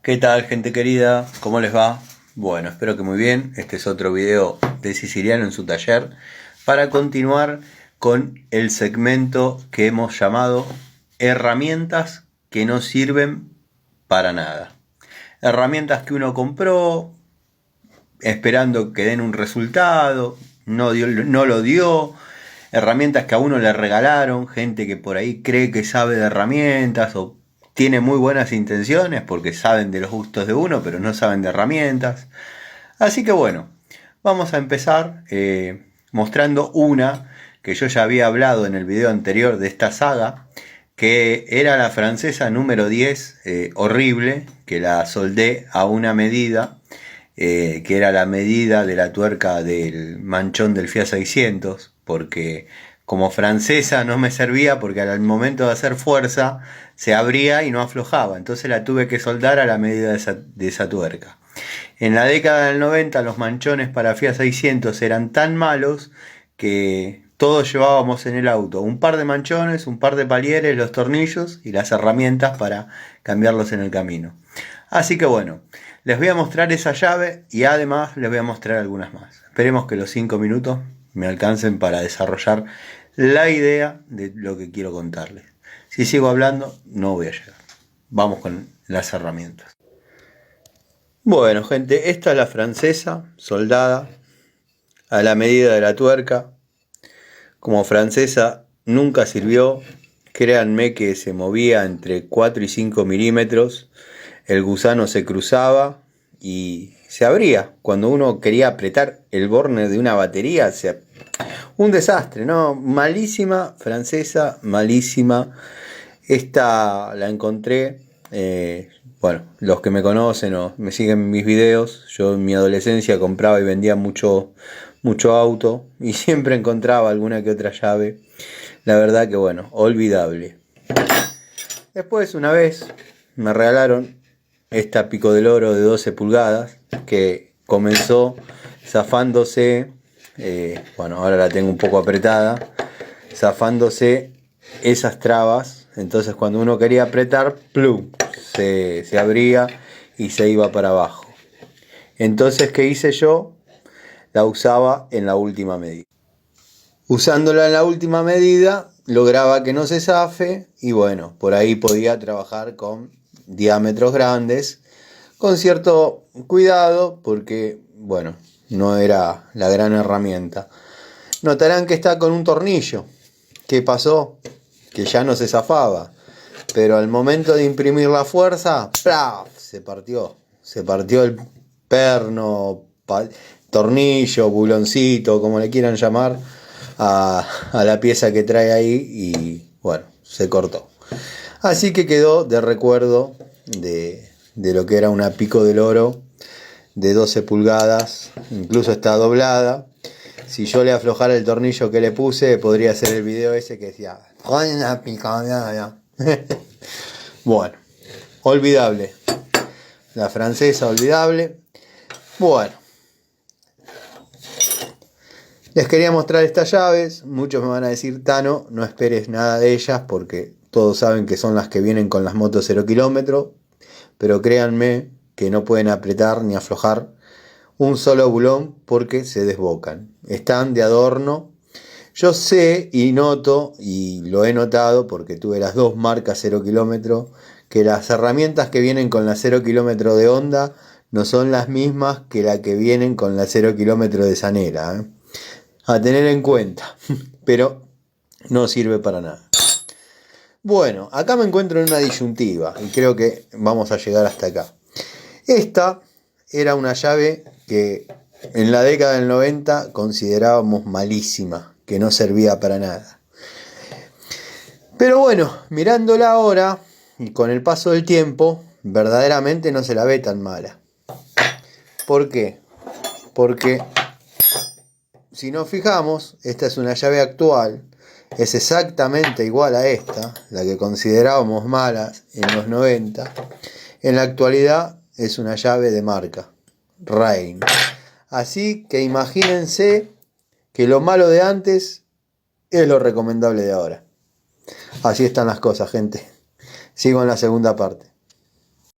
¿Qué tal, gente querida? ¿Cómo les va? Bueno, espero que muy bien. Este es otro video de Siciliano en su taller para continuar con el segmento que hemos llamado herramientas que no sirven para nada. Herramientas que uno compró esperando que den un resultado, no lo dio. Herramientas que a uno le regalaron, gente que por ahí cree que sabe de herramientas o tiene muy buenas intenciones porque saben de los gustos de uno, pero no saben de herramientas. Así que bueno, vamos a empezar mostrando una que yo ya había hablado en el video anterior de esta saga, que era la francesa número 10, horrible, que la soldé a una medida, que era la medida de la tuerca del manchón del Fiat 600, porque como francesa no me servía porque al momento de hacer fuerza se abría y no aflojaba, entonces la tuve que soldar a la medida de esa tuerca. En la década del 90 los manchones para Fiat 600 eran tan malos que todos llevábamos en el auto un par de manchones, un par de palieres, los tornillos y las herramientas para cambiarlos en el camino. Así que bueno, les voy a mostrar esa llave y además les voy a mostrar algunas más. Esperemos que los 5 minutos me alcancen para desarrollar la idea de lo que quiero contarles. Si sigo hablando, no voy a llegar. Vamos con las herramientas. Bueno, gente, esta es la francesa, soldada a la medida de la tuerca. Como francesa nunca sirvió. Créanme que se movía entre 4 y 5 milímetros. El gusano se cruzaba y se abría. Cuando uno quería apretar el borne de una batería, un desastre, ¿no? Malísima francesa, malísima. Esta la encontré, bueno, los que me conocen o me siguen en mis videos, yo en mi adolescencia compraba y vendía mucho auto y siempre encontraba alguna que otra llave. La verdad que bueno, olvidable. Después una vez me regalaron esta pico del oro de 12 pulgadas que comenzó zafándose, bueno, ahora la tengo un poco apretada, zafándose esas trabas. Entonces cuando uno quería apretar, plum, se abría y se iba para abajo. Entonces, ¿qué hice yo? La usaba en la última medida. Usándola en la última medida lograba que no se zafe y bueno, por ahí podía trabajar con diámetros grandes, con cierto cuidado porque, bueno, no era la gran herramienta. Notarán que está con un tornillo. ¿Qué pasó? Que ya no se zafaba, pero al momento de imprimir la fuerza, ¡plaf!, se partió el perno, tornillo, buloncito, como le quieran llamar a la pieza que trae ahí y bueno, se cortó. Así que quedó de recuerdo de lo que era una pico del oro de 12 pulgadas, incluso está doblada. Si yo le aflojara el tornillo que le puse, podría hacer el video ese que decía bueno, olvidable. La francesa, olvidable. Bueno, les quería mostrar estas llaves. Muchos me van a decir, Tano, no esperes nada de ellas porque todos saben que son las que vienen con las motos 0 kilómetros. Pero créanme que no pueden apretar ni aflojar un solo bulón porque se desbocan. Están de adorno. Yo sé y noto, y lo he notado porque tuve las dos marcas 0 kilómetros, que las herramientas que vienen con la 0 kilómetros de Honda no son las mismas que las que vienen con la 0 kilómetros de Zanera. A tener en cuenta, pero no sirve para nada. Bueno, acá me encuentro en una disyuntiva y creo que vamos a llegar hasta acá. Esta era una llave que en la década del 90 considerábamos malísima, que no servía para nada. Pero bueno, mirándola ahora y con el paso del tiempo, verdaderamente no se la ve tan mala. ¿Por qué? Porque si nos fijamos, esta es una llave actual, es exactamente igual a esta, la que considerábamos malas en los 90. En la actualidad es una llave de marca, Rain. Así que imagínense que lo malo de antes es lo recomendable de ahora. Así están las cosas, gente. Sigo en la segunda parte.